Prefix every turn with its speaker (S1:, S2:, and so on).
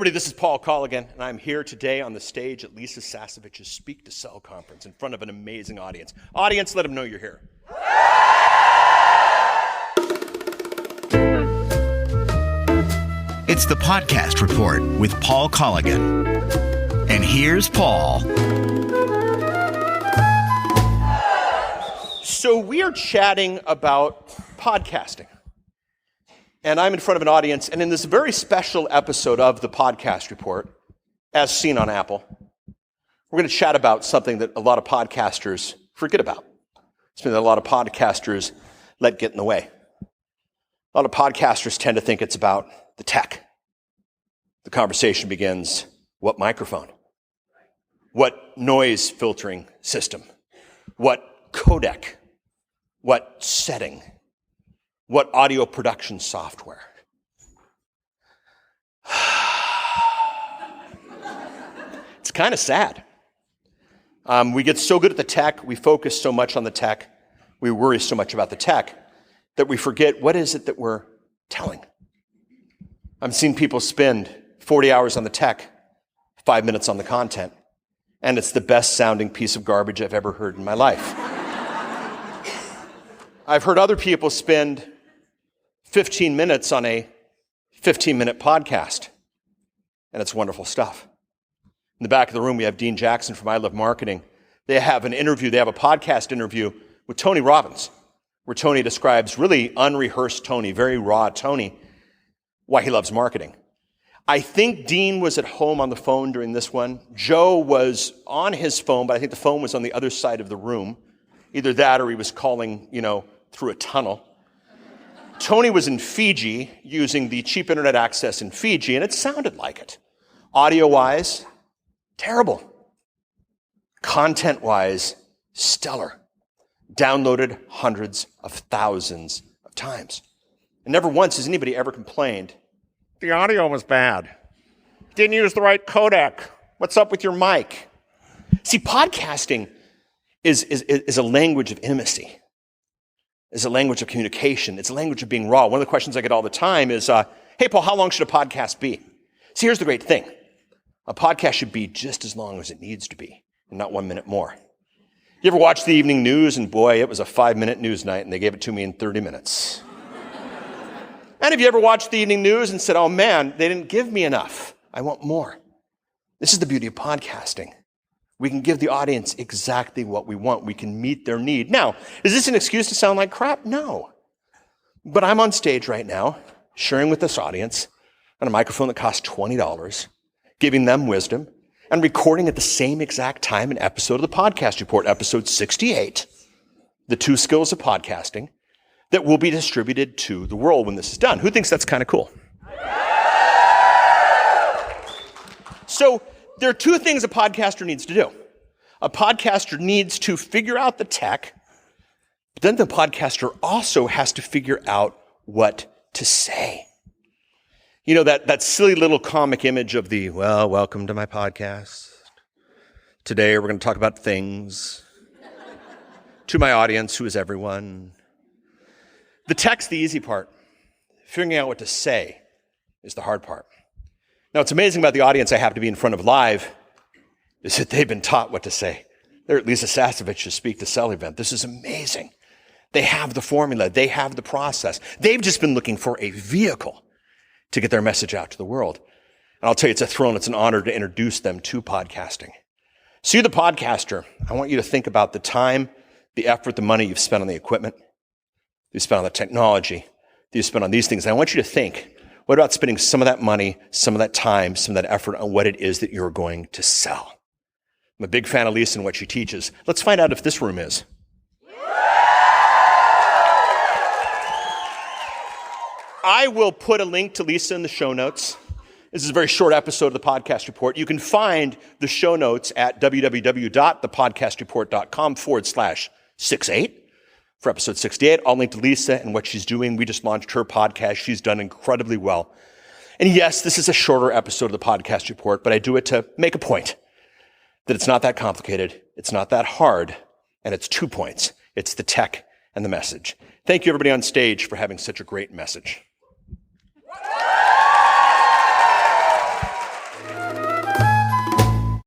S1: everybody, this is Paul Colligan, and I'm here today on the stage at Lisa Sasovich's Speak to Sell conference in front of an amazing audience. Audience, let them know you're here.
S2: It's the Podcast Report with Paul Colligan. And here's Paul.
S1: So we are chatting about podcasting. And I'm in front of an audience, and in this very special episode of the Podcast Report, as seen on Apple, we're going to chat about something that a lot of podcasters forget about. Something that a lot of podcasters let get in the way. A lot of podcasters tend to think it's about the tech. The conversation begins, what microphone? What noise filtering system? What codec? What setting? What audio production software? It's kind of sad. We get so good at the tech, we focus so much on the tech, we worry so much about the tech, that we forget what is it that we're telling. I've seen people spend 40 hours on the tech, 5 minutes on the content, and it's the best sounding piece of garbage I've ever heard in my life. I've heard other people spend 15 minutes on a 15-minute podcast, and it's wonderful stuff. In the back of the room, we have Dean Jackson from I Love Marketing. They have a podcast interview with Tony Robbins, where Tony describes really unrehearsed Tony, very raw Tony, why he loves marketing. I think Dean was at home on the phone during this one. Joe was on his phone, but I think the phone was on the other side of the room. Either that or he was calling, through a tunnel. Tony was in Fiji using the cheap internet access in Fiji, and it sounded like it. Audio-wise, terrible. Content-wise, stellar. Downloaded hundreds of thousands of times. And never once has anybody ever complained, the audio was bad. Didn't use the right codec. What's up with your mic? See, podcasting is a language of intimacy. Is a language of communication. It's a language of being raw. One of the questions I get all the time is, hey, Paul, how long should a podcast be? See, here's the great thing. A podcast should be just as long as it needs to be, and not 1 minute more. You ever watch the evening news, and boy, it was a 5-minute news night, and they gave it to me in 30 minutes. And have you ever watched the evening news and said, oh man, they didn't give me enough. I want more. This is the beauty of podcasting. We can give the audience exactly what we want. We can meet their need. Now, is this an excuse to sound like crap? No. But I'm on stage right now, sharing with this audience on a microphone that costs $20, giving them wisdom, and recording at the same exact time an episode of the Podcast Report, episode 68, The 2 Skills of Podcasting, that will be distributed to the world when this is done. Who thinks that's kind of cool? So, there are 2 things a podcaster needs to do. A podcaster needs to figure out the tech, but then the podcaster also has to figure out what to say. You know, that silly little comic image of welcome to my podcast. Today we're going to talk about things. To my audience, who is everyone. The tech's the easy part. Figuring out what to say is the hard part. Now, what's amazing about the audience I have to be in front of live is that they've been taught what to say. They're at Lisa Sasovich's Speak to Sell event. This is amazing. They have the formula. They have the process. They've just been looking for a vehicle to get their message out to the world. And I'll tell you, it's a thrill and it's an honor to introduce them to podcasting. So you're the podcaster. I want you to think about the time, the effort, the money you've spent on the equipment, you've spent on the technology, that you've spent on these things. And I want you to think, what about spending some of that money, some of that time, some of that effort on what it is that you're going to sell? I'm a big fan of Lisa and what she teaches. Let's find out if this room is. I will put a link to Lisa in the show notes. This is a very short episode of the Podcast Report. You can find the show notes at www.thepodcastreport.com/68 for episode 68. I'll link to Lisa and what she's doing. We just launched her podcast. She's done incredibly well. And yes, this is a shorter episode of the Podcast Report, but I do it to make a point that it's not that complicated, it's not that hard, and it's 2 points. It's the tech and the message. Thank you, everybody on stage, for having such a great message.